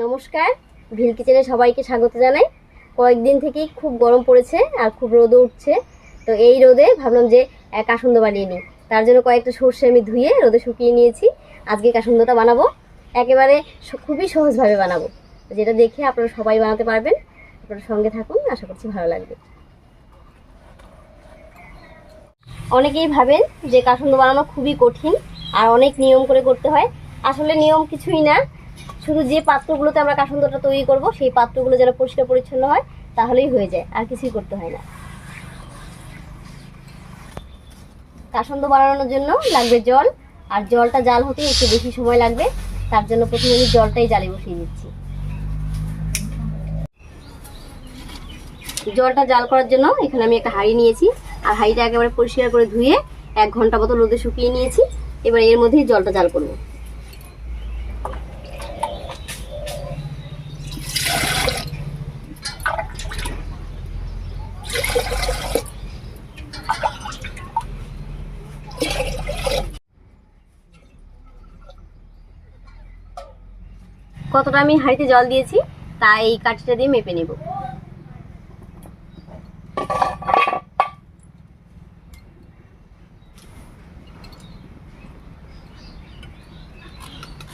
নমস্কার, ভিল কিচেনে সবাইকে স্বাগত জানাই। কয়েকদিন থেকেই খুব গরম পড়েছে আর খুব রোদও উঠছে। তো এই রোদে ভাবলাম যে কাসুন্দ বানিয়ে নিই। তার জন্য কয়েকটা সর্ষে আমি ধুয়ে রোদে শুকিয়ে নিয়েছি। আজকে কাসুন্দটা বানাবো, একেবারে খুবই সহজভাবে বানাবো, যেটা দেখে আপনারা সবাই বানাতে পারবেন। আপনারা সঙ্গে থাকুন, আশা করছি ভালো লাগবে। অনেকেই ভাবেন যে কাসুন্দ বানানো খুবই কঠিন আর অনেক নিয়ম করে করতে হয়। আসলে নিয়ম কিছুই না, শুধু যে পাত্রগুলোতে আমরা কাসুন্দটা তৈরি করব সেই পাত্রগুলো যেন পরিষ্কার পরিচ্ছন্ন হয়, তাহলেই হয়ে যায়, আর কিছুই করতে হয় না। কাসুন্দ বানানোর জন্য লাগবে জল, আর জলটা জাল হতে একটু বেশি সময় লাগবে। তার জন্য প্রথমে আমি জলটাই জালে বসিয়ে দিচ্ছি। জলটা জাল করার জন্য এখানে আমি একটা হাঁড়ি নিয়েছি, আর হাঁড়িটা একেবারে পরিষ্কার করে ধুয়ে 1 ঘন্টা মতো রোদে শুকিয়ে নিয়েছি। এবার এর মধ্যেই জলটা জাল করব। কতটা আমি হাঁড়িতে জল দিয়েছি তা এই কাঠিটা দিয়ে মেপে নেব।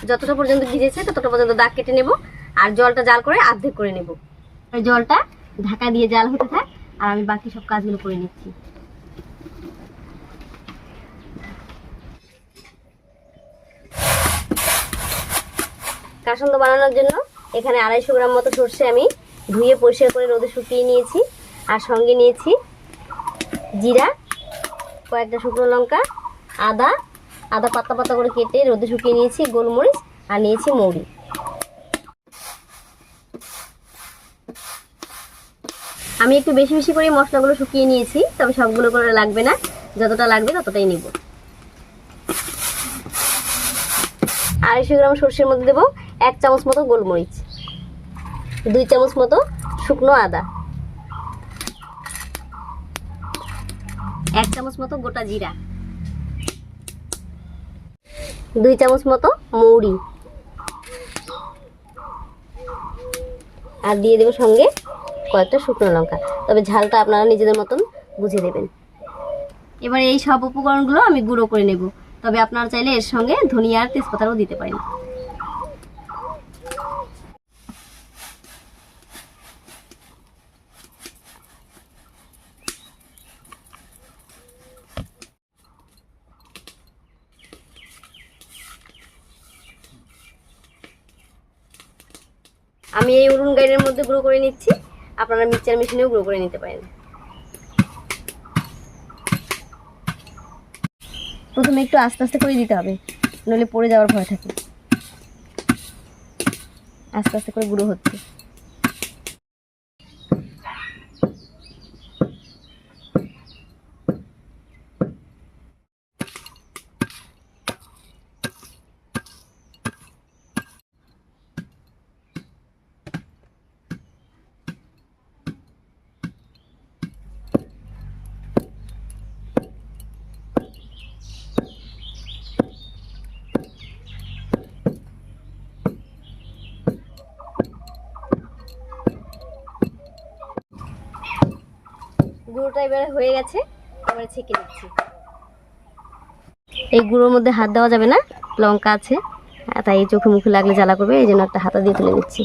যতটা পর্যন্ত ভিজেছে ততটা পর্যন্ত দাগ কেটে নেব, আর জলটা জাল করে অর্ধেক করে নেব। জলটা ঢাকা দিয়ে জাল হতে থাক, আর আমি বাকি সব কাজগুলো করে নিচ্ছি। কাসুন্দ বানানোর জন্য এখানে 250 গ্রাম মতো সর্ষে আমি ধুয়ে পরিষ্কার করে রোদে শুকিয়ে নিয়েছি, আর সঙ্গে নিয়েছি জিরা, কয়েকটা শুকনো লঙ্কা, আদা পাতা পাতা করে কেটে রোদে শুকিয়ে নিয়েছি, গোলমরিচ, আর নিয়েছি মৌরি। আমি একটু বেশি বেশি করে মশলাগুলো শুকিয়ে নিয়েছি, তবে সবগুলো করে লাগবে না, যতটা লাগবে ততটাই নিব। 250 গ্রাম সর্ষের মধ্যে দেবো 1 চামচ মতো গোলমরিচ, 2 চামচ মতো শুকনো আদা, 1 চামচ মতো গোটা জিরা, 2 চামচ মতো মৌরি, আর দিয়ে দেবো সঙ্গে কয়েকটা শুকনো লঙ্কা, তবে ঝালটা আপনারা নিজেদের মতন বুঝে দেবেন। এবার এই সব উপকরণগুলো আমি গুঁড়ো করে নেব, তবে আপনারা চাইলে এর সঙ্গে ধনিয়া আর তেজপাতাও দিতে পারেন। আমি এই উনুন গাইডের মধ্যে গুঁড়ো করে নিচ্ছি, আপনারা মিক্সচার মেশিনেও গুঁড়ো করে নিতে পারেন। প্রথমে একটু আস্তে আস্তে করে দিতে হবে, নইলে পড়ে যাওয়ার ভয় থাকে। আস্তে আস্তে করে গুঁড়ো হচ্ছে। গুঁড়োটা এবারে হয়ে গেছে, এবারে ছেঁকে দিচ্ছি। এই গুঁড়োর মধ্যে হাত দেওয়া যাবে না, লঙ্কা আছে, তাই চোখে মুখে লাগলে জ্বালা করবে, এই জন্য একটা হাতা দিয়ে তুলে নিচ্ছি।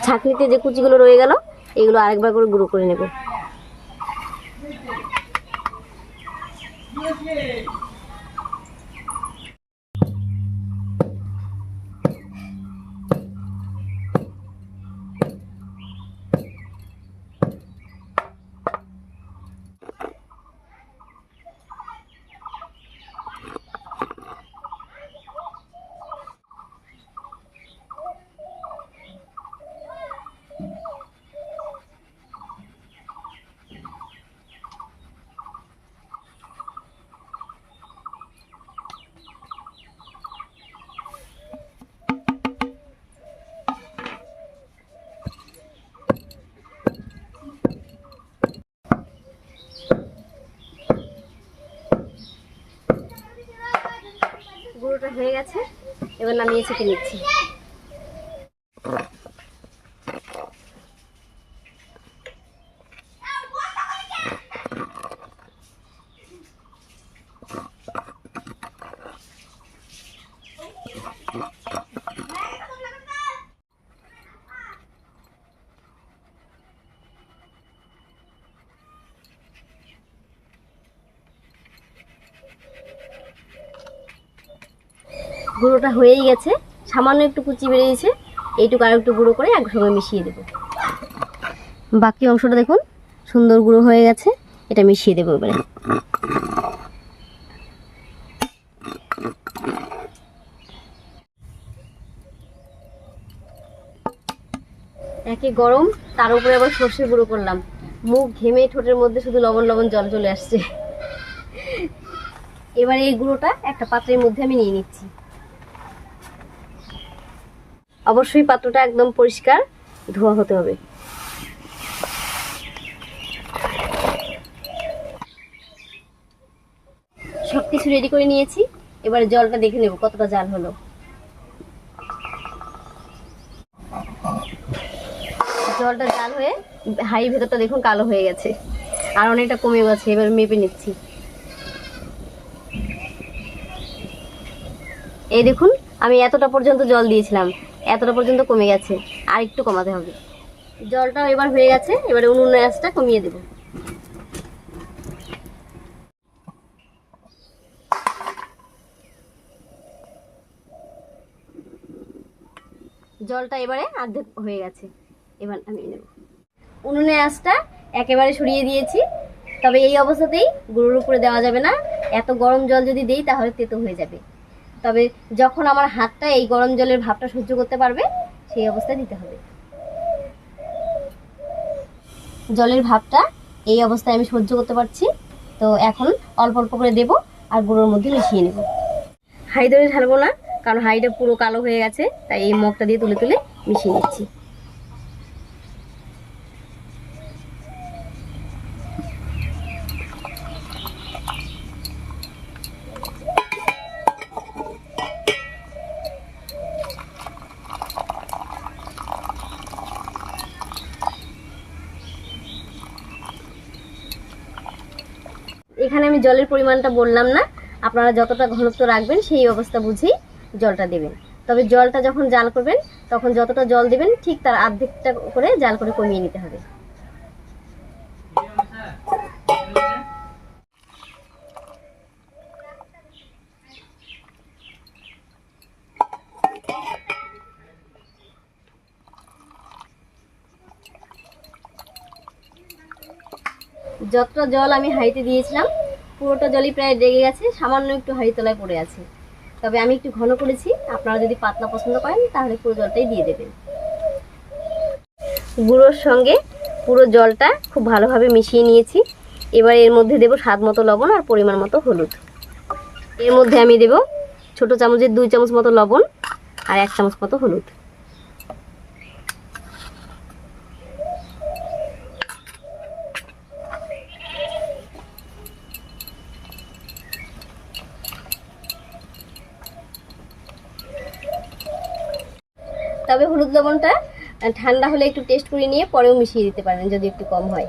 ছাঁকনিতে যে কুচিগুলো রয়ে গেল এগুলো আরেকবার করে গুঁড়ো করে নেব। হয়ে গেছে, এবার নামিয়ে ছেঁকে নিচ্ছি। গুঁড়োটা হয়েই গেছে, সামান্য একটু কুচি বেরিয়েছে, এইটুকু আর একটু গুঁড়ো করে একসঙ্গে মিশিয়ে দেবো। বাকি অংশটা দেখুন সুন্দর গুঁড়ো হয়ে গেছে, এটা মিশিয়ে দেবো এবারে। একে গরম, তার উপরে আবার সর্ষে গুঁড়ো করলাম, মুখ ঘেমে ঠোঁটের মধ্যে শুধু লবণ লবণ জল চলে আসছে। এবার এই গুঁড়োটা একটা পাত্রের মধ্যে আমি নিয়ে নিচ্ছি। অবশ্যই পাত্রটা একদম পরিষ্কার ধোয়া হতে হবে। সবকিছু রেডি করে নিয়েছি, এবারে জলটা দেখে নেব কতটা জাল হলো। জলটা জাল হয়ে হাঁড়ির ভেতরটা দেখুন কালো হয়ে গেছে, আর অনেকটা কমে গেছে। এবার মেপে নিচ্ছি। এই দেখুন আমি এতটা পর্যন্ত জল দিয়েছিলাম, এতটা পর্যন্ত কমে গেছে, আর একটু কমাতে হবে। জলটাও এবার হয়ে গেছে, এবারে উনুনের আঁচটা কমিয়ে দেব। জলটা এবারে অর্ধেক হয়ে গেছে, এবার নামিয়ে নেব। উনুনের আঁচটা একেবারে সরিয়ে দিয়েছি, তবে এই অবস্থাতেই গুঁড়োর উপরে দেওয়া যাবে না, এত গরম জল যদি দিই তাহলে তেতো হয়ে যাবে। তবে যখন আমার হাতটা এই গরম জলের ভাপটা সহ্য করতে পারবে সেই অবস্থায় দিতে হবে। জলের ভাপটা এই অবস্থায় আমি সহ্য করতে পারছি, তো এখন অল্প অল্প করে দেব আর গুঁড়োর মধ্যে মিশিয়ে নেব। হাঁড়ি ধরে ঢালবো না, কারণ হাঁড়িটা পুরো কালো হয়ে গেছে, তাই এই মগটা দিয়ে তুলে তুলে মিশিয়ে নিচ্ছি। এখানে আমি জলের পরিমাণটা বললাম না, আপনারা যতটা ঘনত্ব রাখবেন সেই অবস্থা বুঝেই জলটা দেবেন। তবে জলটা যখন জাল করবেন তখন যতটা জল দেবেন ঠিক তার অর্ধেকটা করে জাল করে কমিয়ে নিতে হবে। যতটা জল আমি হাঁড়িতে দিয়েছিলাম পুরোটা জলই প্রায় লেগে গেছে, সামান্য একটু হাঁড়ি তলায় পড়ে আছে। তবে আমি একটু ঘন করেছি, আপনারা যদি পাতলা পছন্দ করেন তাহলে পুরো জলটাই দিয়ে দেবেন। গুঁড়োর সঙ্গে পুরো জলটা খুব ভালোভাবে মিশিয়ে নিয়েছি। এবার এর মধ্যে দেব স্বাদ মতো লবণ আর পরিমাণ মতো হলুদ। এর মধ্যে আমি দেব ছোট চামচের 2 চামচ মতো লবণ আর 1 চামচ মতো হলুদ। তবে হলুদ লবণটা ঠান্ডা হলে একটু টেস্ট করে নিয়ে পরেও মিশিয়ে দিতে পারেন যদি একটু কম হয়।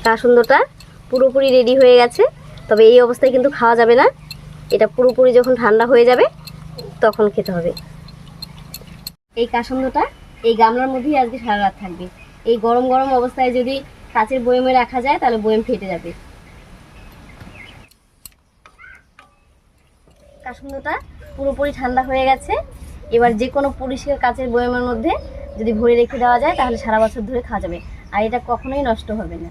কাসুন্দটা পুরোপুরি রেডি হয়ে গেছে, তবে এই অবস্থায় কিন্তু খাওয়া যাবে না, এটা পুরোপুরি যখন ঠান্ডা হয়ে যাবে তখন খেতে হবে। এই কাসুন্দটা এই গামলার মধ্যেই আজকে সারা রাত থাকবে। এই গরম গরম অবস্থায় যদি কাচের বয়মে রাখা যায় তাহলে বয়ম ফেটে যাবে। কাসুন্দটা পুরোপুরি ঠান্ডা হয়ে গেছে, এবার যে কোনো পরিষ্কার কাচের বয়মের মধ্যে যদি ভরে রেখে দেওয়া যায় তাহলে সারা বছর ধরে খাওয়া যাবে, আর এটা কখনোই নষ্ট হবে না।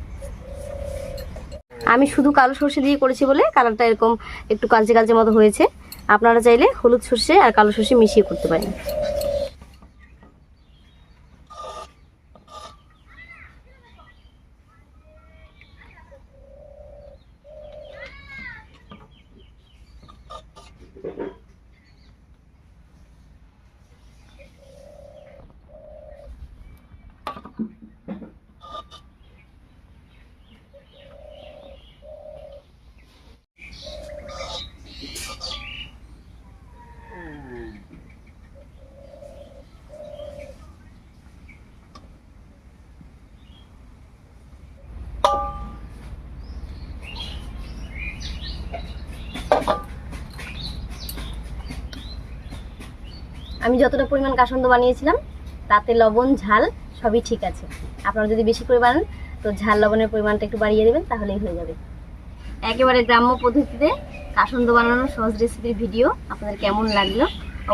আমি শুধু কালো সর্ষে দিয়ে করেছি বলে কালারটা এরকম একটু কালচে কালচে মতো হয়েছে, আপনারা চাইলে হলুদ সর্ষে আর কালো সর্ষে মিশিয়ে করতে পারেন। আমি যতটা পরিমাণ কাসন্দ বানিয়েছিলাম তাতে লবণ ঝাল সবই ঠিক আছে। আপনারা যদি বেশি করে বানান তো ঝাল লবণের পরিমাণটা একটু বাড়িয়ে দেবেন, তাহলেই হয়ে যাবে। একেবারে গ্রাম্য পদ্ধতিতে কাসন্দ বানানোর সহজ রেসিপির ভিডিও আপনাদের কেমন লাগলো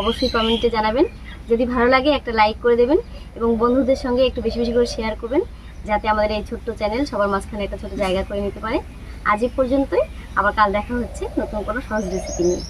অবশ্যই কমেন্টে জানাবেন। যদি ভালো লাগে একটা লাইক করে দেবেন এবং বন্ধুদের সঙ্গে একটু বেশি বেশি করে শেয়ার করবেন, যাতে আমাদের এই ছোট্ট চ্যানেল সবার মাঝখানে একটা ছোট জায়গা করে নিতে পারে। আজ এই পর্যন্তই, আবার কাল দেখা হচ্ছে নতুন কোনো সহজ রেসিপি নিয়ে।